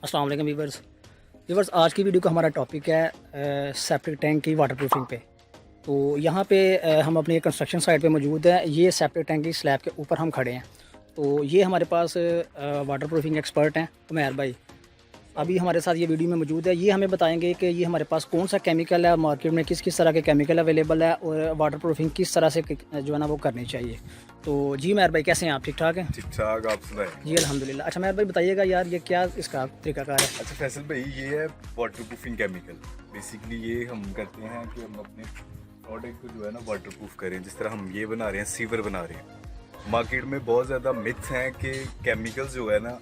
अस्सलाम वालेकुम वीवर्स आज की वीडियो का हमारा टॉपिक है सेप्टिक टैंक की वाटर प्रूफिंग पे। तो यहाँ पे हम अपनी कंस्ट्रक्शन साइट पे मौजूद है। ये सेप्टिक टैंक की स्लैब के ऊपर हम खड़े हैं। तो ये हमारे पास वाटर प्रूफिंग एक्सपर्ट हैं उमैर भाई, अभी हमारे साथ ये वीडियो में मौजूद है। ये हमें बताएंगे कि ये हमारे पास कौन सा केमिकल है, मार्केट में किस किस तरह के केमिकल अवेलेबल है और वाटर प्रूफिंग किस तरह से जो है ना वो करनी चाहिए। तो जी उमैर भाई, कैसे हैं आप? ठीक ठाक हैं? ठीक ठाक, आप सुनाएं? जी अल्हम्दुलिल्लाह। अच्छा उमैर भाई बताइएगा यार, ये क्या इसका तरीकाकार है? अच्छा फैसल भाई, ये है वाटर प्रूफिंग केमिकल। बेसिकली ये हम करते हैं कि हम अपने प्रोडक्ट को जो है ना वाटर प्रूफ करें। जिस तरह हम ये बना रहे हैं, सीवर बना रहे हैं। मार्केट में बहुत ज़्यादा मिथ्स हैं कि केमिकल्स जो है ना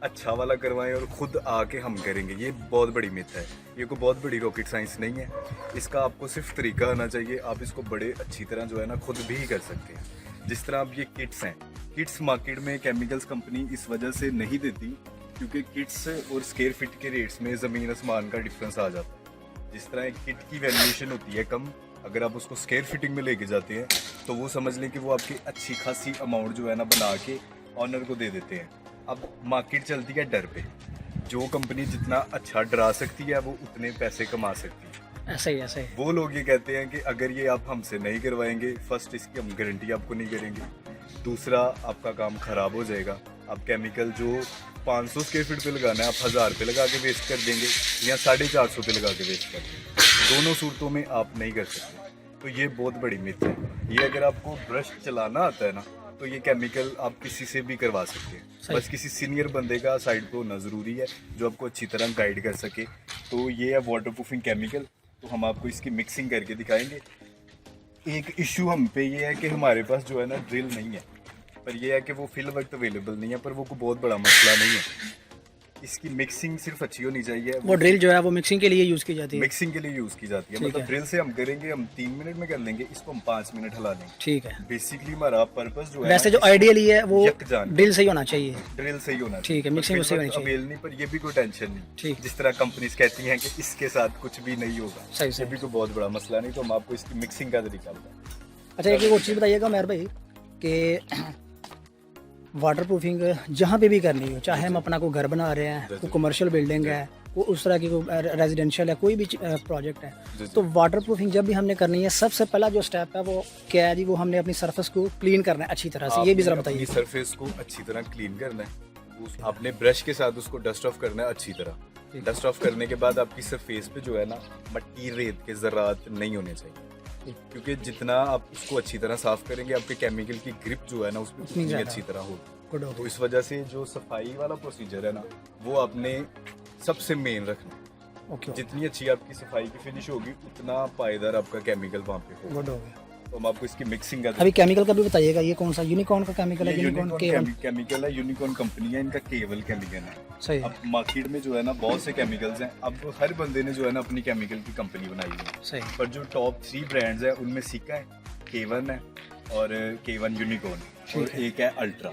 अच्छा वाला करवाएं और ख़ुद आके हम करेंगे। ये बहुत बड़ी मिथ है। ये कोई बहुत बड़ी रॉकेट साइंस नहीं है। इसका आपको सिर्फ तरीका आना चाहिए। आप इसको बड़े अच्छी तरह जो है ना खुद भी कर सकते हैं। जिस तरह अब ये किट्स हैं, किट्स मार्केट में केमिकल्स कंपनी इस वजह से नहीं देती क्योंकि किट्स और स्क्वायर फीट के रेट्स में ज़मीन आसमान का डिफरेंस आ जाता है। जिस तरह एक किट की वैल्यूएशन होती है कम, अगर आप उसको स्क्वायर फीटिंग में लेके जाते हैं तो वो समझ लें कि वो आपकी अच्छी खासी अमाउंट जो है ना बना के ऑनर को दे देते हैं। अब मार्केट चलती है डर पे। जो कंपनी जितना अच्छा डरा सकती है वो उतने पैसे कमा सकती है। ऐसा ही वो लोग ये कहते हैं कि अगर ये आप हमसे नहीं करवाएंगे, फर्स्ट इसकी हम गारंटी आपको नहीं करेंगे, दूसरा आपका काम ख़राब हो जाएगा। आप केमिकल जो 500 स्क्वायर फीट पे लगाना है आप 1000 पे लगा के वेस्ट कर देंगे या 450 पे लगा के वेस्ट कर देंगे। दोनों सूरतों में आप नहीं कर सकते। तो ये बहुत बड़ी मिथ है। ये अगर आपको ब्रश चलाना आता है ना तो ये केमिकल आप किसी से भी करवा सकते हैं। बस किसी सीनियर बंदे का साइड पे होना ज़रूरी है जो आपको अच्छी तरह गाइड कर सके। तो ये है वाटर प्रूफिंग केमिकल। तो हम आपको इसकी मिक्सिंग करके दिखाएंगे। एक इशू हम पे ये है कि हमारे पास जो है ना ड्रिल नहीं है, पर ये है कि वो फिल वक्त अवेलेबल नहीं है, पर वो कोई बहुत बड़ा मसला नहीं है। इसकी मिक्सिंग सिर्फ अच्छी होनी चाहिए। वो ड्रिल जो है वो मिक्सिंग के लिए यूज़ की जाती है। मिक्सिंग के लिए यूज़ की जाती है। मतलब ड्रिल से हम करेंगे, हम 3 मिनट में कर लेंगे, इसको हम 5 मिनट हिला देंगे। ठीक है। बेसिकली हमारा पर्पस जो है वैसे जो आइडियली है वो ड्रिल से ही होना चाहिए। ड्रिल से ही होना चाहिए। ठीक है, मिक्सिंग उससे होनी चाहिए। अवेल नहीं, पर ये भी कोई टेंशन नहीं। ठीक। जिस तरह कंपनीज कहती हैं कि इसके साथ कुछ भी नहीं होगा, सही ये भी कोई बहुत बड़ा मसला नहीं। तो हम आपको इसकी मिक्सिंग का तरीका बताएं। अच्छा एक और चीज़ बताइएगा मेहर भाई कि वाटर प्रूफिंग जहाँ पे भी करनी हो, चाहे हम अपना कोई घर बना रहे हैं, कोई कमर्शियल बिल्डिंग है, वो उस तरह की कोई रेजिडेंशियल है, कोई भी प्रोजेक्ट है, तो वाटर प्रूफिंग जब भी हमने करनी है सबसे पहला जो स्टेप है वो क्या है जी? वो हमने अपनी सरफेस को क्लीन करना है अच्छी तरह से। ये भी ज़रा बताइए। सरफेस को अच्छी तरह क्लीन करना है। आपने ब्रश के साथ उसको डस्ट ऑफ करना है अच्छी तरह। डस्ट ऑफ करने के बाद आपकी सरफेस पे जो है ना मट्टी, रेत के ज़रात नहीं होने चाहिए, क्योंकि जितना आप उसको अच्छी तरह साफ करेंगे आपके केमिकल की ग्रिप जो है ना उसमें उतनी अच्छी तरह होगी। तो इस वजह से जो सफाई वाला प्रोसीजर है ना वो आपने सबसे मेन रखना। जितनी अच्छी आपकी सफाई की फिनिश होगी उतना पायदार आपका केमिकल वहाँ पे होगा। तो हम आपको इसकी मिक्सिंग का अभी केमिकल का भी बताइएगा। ये कौन सा यूनिकॉर्न का केमिकल है? यूनिकॉर्न केमिकल है। यूनिकॉर्न कंपनी है, इनका केवल केमिकल है। सही। अब मार्केट में जो है ना बहुत से केमिकल्स हैं। अब हर बंदे ने जो है ना अपनी केमिकल की कंपनी बनाई है। सही। पर जो टॉप 3 ब्रांड्स है उनमें सिका है, K1 है और K1 यूनिकॉर्न और एक है अल्ट्रा।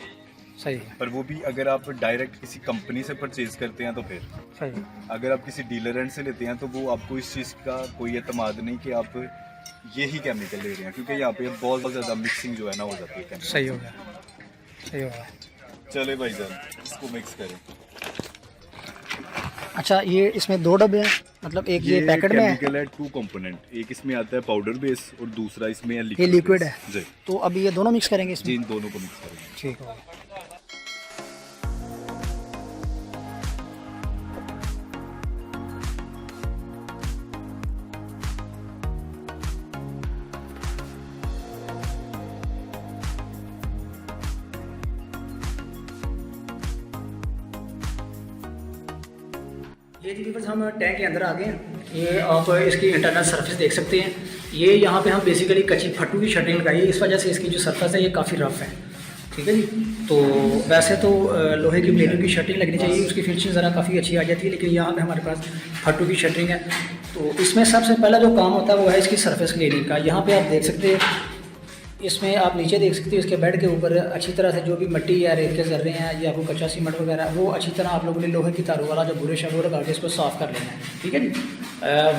सही। पर वो भी अगर आप डायरेक्ट किसी कंपनी से परचेज करते हैं तो फिर सही। अगर आप किसी डीलर एंड से लेते हैं तो वो आपको इस चीज़ का कोई एतमाद नहीं कि आप यही केमिकल ले रहे हैं, क्योंकि यहाँ पे बहुत ज़्यादा मिक्सिंग जो है ना हो जाती है। सही हो गया, सही हो गया। चले भाईजान इसको मिक्स करें। अच्छा ये इसमें 2 डब्बे हैं, मतलब एक ये पैकेट में केमिकल है 2 कंपोनेंट। एक इसमें आता है पाउडर बेस और दूसरा इसमें है ये लिक्विड है जी। तो अभी ये दोनों मिक्स करेंगे इसमें? जी, इन दोनों को मिक्स करेंगे। ठीक है। ये जी व्यूअर्स हम टैंक के अंदर आ गए हैं। ये आप इसकी इंटरनल सरफेस देख सकते हैं। ये यहाँ पे हम बेसिकली कच्ची फट्टू की शटरिंग लगाई है, इस वजह से इसकी जो सरफेस है ये काफ़ी रफ है। ठीक है जी। तो वैसे तो लोहे की प्लेटों की शटरिंग लगनी चाहिए, उसकी फिनिशिंग ज़रा काफ़ी अच्छी आ जाती है, लेकिन यहाँ पे हमारे पास फट्टू की शटरिंग है। तो इसमें सबसे पहला जो काम होता है वो है इसकी सरफेस क्लीनिंग का। यहाँ पर आप देख सकते हैं, इसमें आप नीचे देख सकते हो इसके बेड के ऊपर अच्छी तरह से जो भी मिट्टी या रेत के ज़र्रे हैं या कोई कच्चा सीमेंट वगैरह वो अच्छी तरह आप लोगों ने लोहे की तारों वाला जो बुरश है वो लगा के इसको साफ़ कर लेना है। ठीक है जी।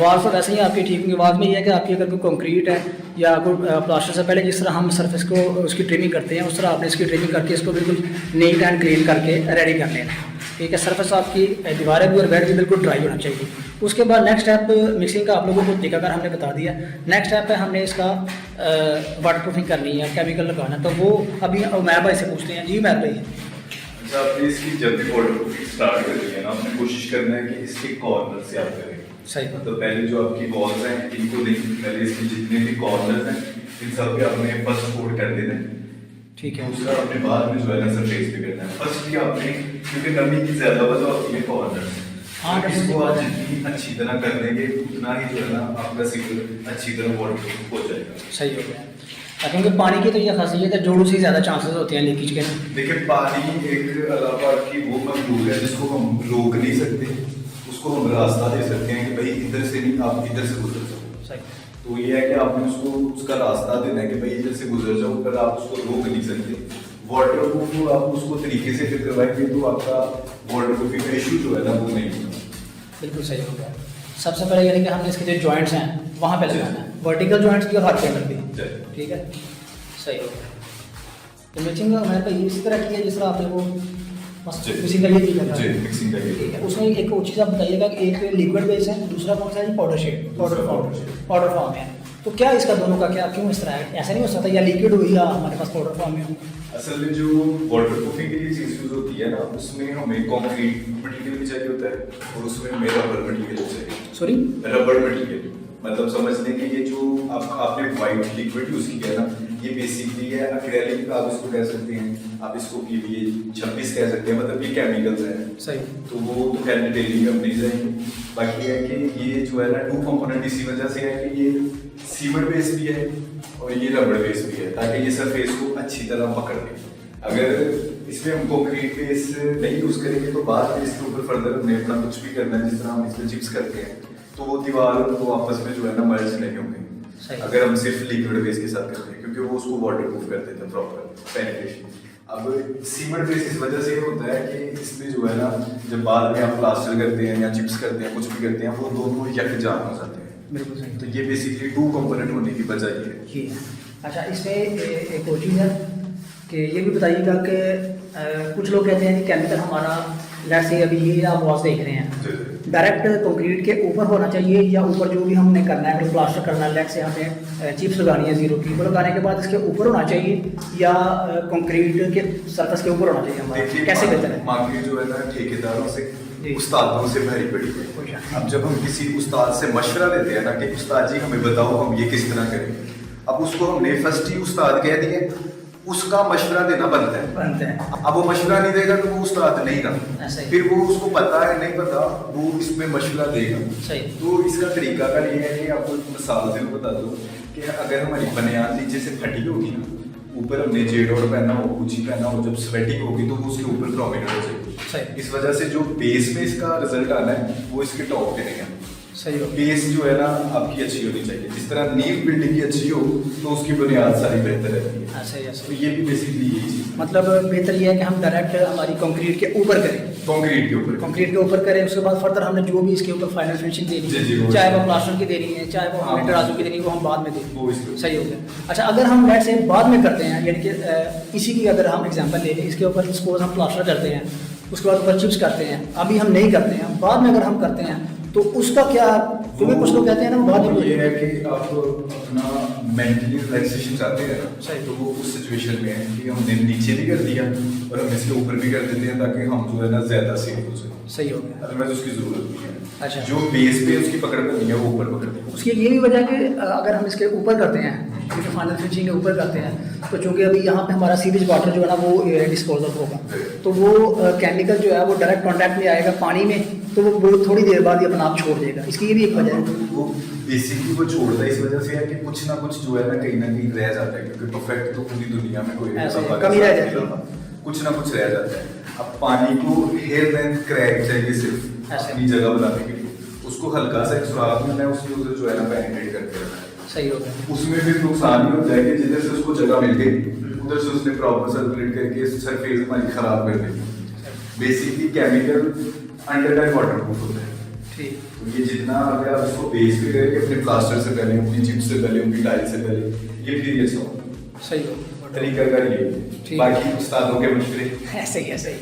वाल तो वैसे ही आपकी ठीक होंगे। वाल में ये है कि आपकी अगर कोई कंक्रीट है या कोई प्लास्टर से पहले जिस तरह हम सरफेस को उसकी ट्रिमिंग करते हैं उस तरह आपने इसकी ट्रिमिंग करके इसको बिल्कुल नीट एंड क्लीन करके रेडी कर लेना है। ठीक है, सरफेस आपकी दीवारें भी और बेड भी बिल्कुल ड्राई होना चाहिए। उसके बाद नेक्स्ट स्टेप मिक्सिंग का आप लोगों को तरीकाकार हमने बता दिया। नेक्स्ट स्टेप है हमने इसका वाटर प्रूफिंग करनी है, केमिकल लगाना, तो वो अभी उमैर भाई से पूछते हैं। जी उमैर भाई। अच्छा, आपने इसकी जब भी वाटर प्रूफिंग स्टार्ट करनी है ना, आपने कोशिश करना है कि इसके कॉर्नर से आप करें। सही। तो पहले जो आपकी वॉल्स हैं इनको देखिए, पहले इसके जितने भी कॉर्नर हैं इन सब पे आपने फर्स्ट कोट कर देना है। ठीक है। दूसरा आपने बाद में जो है ना सरफेस पे करना है। फर्स्ट भी आपने, क्योंकि नमी की ज्यादा वजह होती है कॉर्नर से, हाँ, इसको आप जितनी अच्छी तरह कर देंगे उतना ही जो है ना आपका सीवर अच्छी तरह वाटर प्रूफ हो जाएगा। सही हो गया। क्योंकि पानी की तो ये खासियत है, जोड़ों से ज़्यादा चांसेस होते हैं लीकेज के ना। देखिए, पानी एक अलावा की वो मखलूक है जिसको हम रोक नहीं सकते, उसको हम रास्ता दे सकते हैं कि भाई इधर से नहीं, आप इधर से गुजर जाओ। सही। तो ये है कि आपने उसको उसका रास्ता देना है कि भाई इधर से गुजर जाओ, पर आप उसको रोक नहीं सकते। वाटर प्रूफ आप उसको तरीके से फिर करवाएंगे तो आपका वाटर प्रूफिंग का इशू जो है ना वो नहीं होगा। बिल्कुल सही हो गया। सबसे पहले यानी कि हमने इसके जो जॉइंट्स हैं वहाँ पे लगाना है, वर्टिकल जॉइंट्स भी और हाथ के अंदर भी। ठीक है, सही हो गया। तो मिक्सिंग हमारे पास इसी तरह की है जिस तरह आपने वो मिक्सिंग का ये चीज़ लगा। मिक्सिंग का ये ठीक है। उसमें एक और चीज़ आप बताइएगा कि एक लिक्विड बेस है, दूसरा कौन सा है? पाउडर शेड, पाउडर फॉर्म है। तो क्या इसका दोनों का क्या, क्यों इस तरह है? ऐसा नहीं हो सकता या लिक्विड हो या हमारे पास पाउडर फॉर्म में हो? असल में जो वाटर प्रूफिंग के लिए चीज़ यूज होती है ना, उसमें हमें कंक्रीट मटेरियल भी चाहिए होता है और उसमें हमें रबर मटेरियल चाहिए। सॉरी, रबर मटेरियल मतलब समझ लें कि ये जो आपने वाइट लिक्विड यूज किया है ना, ये बेसिकली है एक्रेलिक, आप इसको कह सकते हैं, आप इसको ये 26 कह सकते हैं, मतलब ये केमिकल्स हैं। सही। तो वो तो खैर डिटेलिंग में नहीं जाएंगे। बाकी है कि ये जो है ना 2 कंपोनेंट इसी वजह से है कि ये सीमेंट बेस भी है और ये रबड़ बेस भी है, ताकि ये सरफेस को अच्छी तरह पकड़ ले। अगर इसमें हम कंक्रीट बेस नहीं यूज करेंगे तो बाद में इसके ऊपर फर्दर हमने अपना कुछ भी करना है, जिस तरह हम इसमें चिप्स करते हैं, तो वो दीवार वो आपस में जो है ना मर्ज नहीं होंगे अगर हम सिर्फ लिक्विड बेस के साथ करते हैं, क्योंकि वो उसको वाटर प्रूफ कर देते हैं प्रॉपर पेनिट्रेशन। अब सीमेंट बेस इस वजह से होता है कि इसमें जो है ना जब बाद में आप प्लास्टर करते हैं या चिप्स करते हैं, कुछ भी करते हैं, वो दोनों यकजान हो जाते हैं। बिल्कुल सही। तो ये बेसिकली 2 कंपोनेंट होने की वजह ये है। ठीक है। अच्छा, इसमें एक और चीज़ है कि ये भी बताइएगा कि कुछ लोग कहते हैं कि केमिकल हमारा लेट्स से अभी ये आप वॉश देख रहे हैं डायरेक्ट कंक्रीट के ऊपर होना चाहिए या ऊपर जो भी हमने करना है, अगर प्लास्टर करना है, लेट्स से हमें चिप्स लगानी है 0 की, वो लगाने के बाद इसके ऊपर होना चाहिए या कंक्रीट के सरफेस के ऊपर होना चाहिए हमारा? कैसे बेहतर है? मार्केट जो है ना ठेकेदारों से, उस्तादों से भरी पड़ी है। अब जब हम किसी उस्ताद से मशवरा लेते हैं ना कि उस्ताद जी हमें बताओ हम ये किस तरह करें, अब उसको हमने फर्स्ट ही उस्ताद कह दिए, उसका मशवरा देना बनता है। अब वो मशवरा नहीं देगा तो वो उस्ताद नहीं रहा, फिर वो उसको पता है नहीं पता, वो इसमें मशवरा देगा। सही। तो इसका तरीका का ये है कि आपको मिसाल से बता दूं कि अगर हमारी बनियान नीचे से फटी होगी ना, ऊपर हमने जेडोर पहना हो, गुची पहना हो, जब स्वेटिंग होगी तो वो उसके ऊपर प्रोमिनेंट हो जाएगी। इस वजह से जो बेस में इसका रिजल्ट आना है वो इसके टॉप पे नहीं आना। सही हो। बेस जो है ना आपकी अच्छी होनी चाहिए, जिस तरह नींव बिल्डिंग की अच्छी हो तो उसकी बुनियाद सारी बेहतर रहती है। सही है। तो ये भी बेसिकली यही चीज़, मतलब बेहतर ये है कि हम डायरेक्ट हमारी कंक्रीट के ऊपर करें, कंक्रीट के ऊपर करें, उसके बाद फर्दर हमने जो भी इसके ऊपर फाइनल फिनिशिंग देनी है, चाहे वो प्लास्टर की देनी है, चाहे वो हमें तराजू की देनी है, वो हम बाद में दें। सही हो गया। अच्छा, अगर हम लेट से बाद में करते हैं, यानी कि इसी की अगर हम एग्जांपल ले लें, इसके ऊपर सपोज हम प्लास्टर करते हैं, उसके बाद ऊपर चिप्स करते हैं, अभी हम नहीं करते हैं, बाद में अगर हम करते हैं तो उसका क्या? क्योंकि कुछ लोग कहते हैं ना बाद में ये है कि आप अपना मेंटली रिलैक्सेशन चाहते हैं ना, सही, तो वो उस सिचुएशन में है कि हमने नीचे भी कर दिया और हम इसके ऊपर भी कर देते हैं ताकि हम जो है ना ज्यादा सेफ हो सके। सही हो गया। अदरवाइज उसकी जरूरत नहीं है। अच्छा, जो बेस पे उसकी पकड़ करनी है वो ऊपर पकड़ दें। उसकी ये भी वजह है कि अगर हम इसके ऊपर करते हैं, क्योंकि फाइनल फिनिशिंग के ऊपर करते हैं, तो चूंकि अभी यहाँ पे हमारा सीवेज वाटर जो है ना वो डिस्पोजल होगा, तो वो केमिकल जो है वो डायरेक्ट कॉन्टैक्ट में आएगा पानी में, तो वो थोड़ी देर बाद ही अपना आप छोड़ देगा। इसकी ये भी एक वजह है। वो बेसिकली वो छोड़ता है इस वजह से है कि कुछ ना कुछ जो है ना कहीं रह जाता है, क्योंकि परफेक्ट तो पूरी दुनिया में कोई कमी रह जाती है, कुछ ना कुछ रह जाता है। अब पानी को हेयर लेंथ क्रैक चाहिए सिर्फ अपनी जगह बनाने के लिए, उसको हल्का सा एक सुराख में उसके उधर जो है ना पेनिट्रेट करके रखना है। सही हो गया। उसमें फिर नुकसान ही होता है कि जिधर से उसको जगह मिल गई उधर से उसने प्रॉपर सर्कुलेट करके सरफेस हमारी खराब कर दी। Basically chemical under time waterproof होता है। ठीक। तो ये जितना अगर आप इसको बेस पे करेंगे अपने प्लास्टर से पहले, अपनी चिप से पहले, अपनी टाइल से पहले, ये फिर ये सब सही हो तरीका का ये। बाकी उस्तादों के मशवरे ऐसे ही।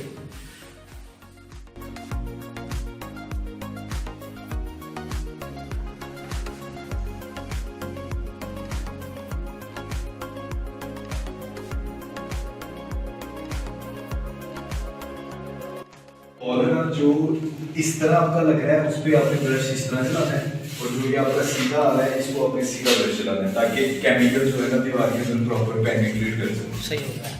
पर जो इस तरह आपका लग रहा है उस पर आपने ब्रश इस तरह चलाना है, और जो ये आपका सीधा आ रहा है इसको आपने सीधा ब्रश चलाना है, ताकि केमिकल जो है ना दीवार के अंदर प्रॉपर पेनिट्रेट कर सके। सही हो गया।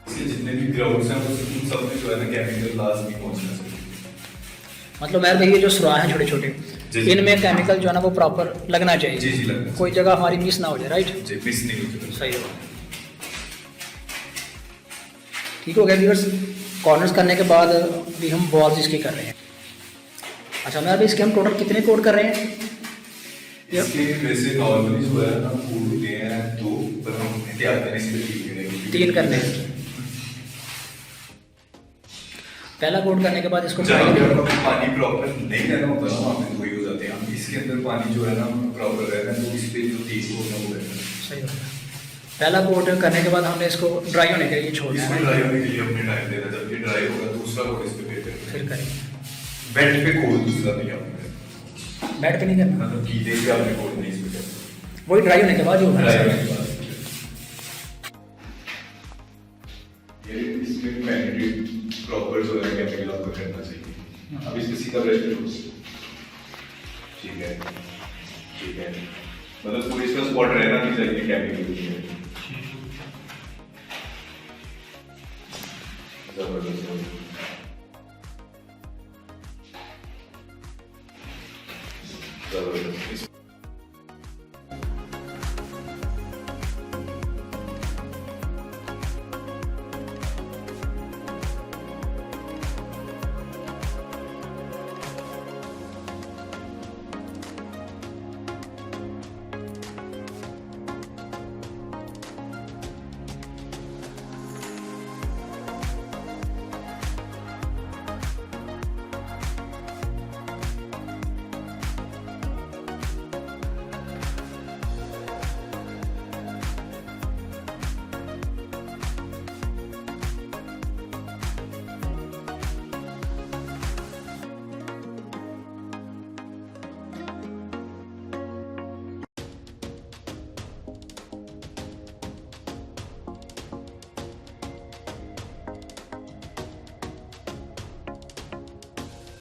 इसलिए जितने भी ग्राउंड्स हैं वो सब में जो है ना केमिकल लास्ट नहीं पहुंचना चाहिए। मतलब मेहर भाई ये जो सुराह हैं छोटे छोटे, जी, जी। इनमें केमिकल जो है ना वो प्रॉपर लगना चाहिए। जी जी लगना कोई जगह हमारी मिस ना हो जाए, राइट? जी, मिस नहीं होती। सही हो। ठीक हो गया व्यूअर्स। कॉर्नर्स करने के बाद भी हम वॉल्स इसकी कर रहे हैं। अच्छा मेहर भाई इसके हम टोटल कितने कोड कर रहे हैं? इसके वैसे नॉर्मली जो है ना कोड होते हैं 2, पर हम एहतियात करने से 3 करेंगे। 3 करने हैं। पहला कोड करने के बाद इसको जहाँ पे आपका पानी प्रॉपर नहीं रहना होता ना वहाँ पे वही हो जाते हैं। हम इसके अंदर पानी जो है ना प्रॉपर रहना है, तो इस पे जो 3 कोड है वो रहना है। सही हो गया। पहला कोड करने के बाद हमने इसको ड्राई होने के लिए छोड़ना इसको है। ड्राई होने के लिए हमने टाइम देना, जब ये ड्राई होगा तो दूसरा कोड इस पे फिर करेंगे। बेड पे कोड दूसरा नहीं आपने बेड पे नहीं करना, मतलब कीले पे आपने कोड नहीं इस पे करना। वही ड्राई होने के बाद जो होगा। ड्राई होने के बाद ये इसमें पेनिट्रेट प्रॉपर जो है केमिकल आपको करना चाहिए। अब इसको सीधा ब्रश करो। ठीक है, ठीक है, मतलब कोई इसका स्पॉट रहना नहीं चाहिए केमिकल के। जबरदस्त।